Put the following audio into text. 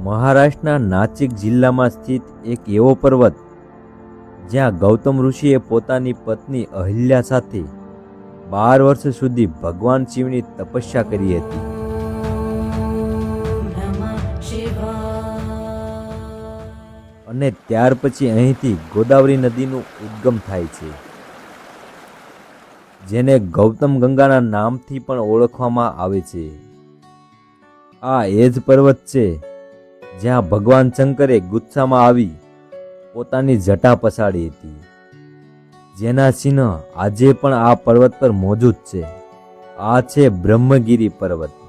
મહારાષ્ટ્રના નાસિક જિલ્લામાં સ્થિત એક એવો પર્વત જ્યાં ગૌતમ ઋષિએ પોતાની પત્ની અહિલ્યા સાથે 12 વર્ષ સુધી ભગવાન શિવની તપસ્યા કરી હતી. અને ત્યાર પછી અહીંથી ગોદાવરી નદીનું ઉદ્ગમ થાય છે, જેને ગૌતમ ગંગાના નામથી પણ ઓળખવામાં આવે છે. આ એ જ પર્વત છે જ્યાં ભગવાન શંકરે ગુસ્સામાં આવી પોતાની જટા પછાડી હતી, જેના ચિહ્ન આજે પણ આ પર્વત પર મોજૂદ છે. આ છે બ્રહ્મગીરી પર્વત.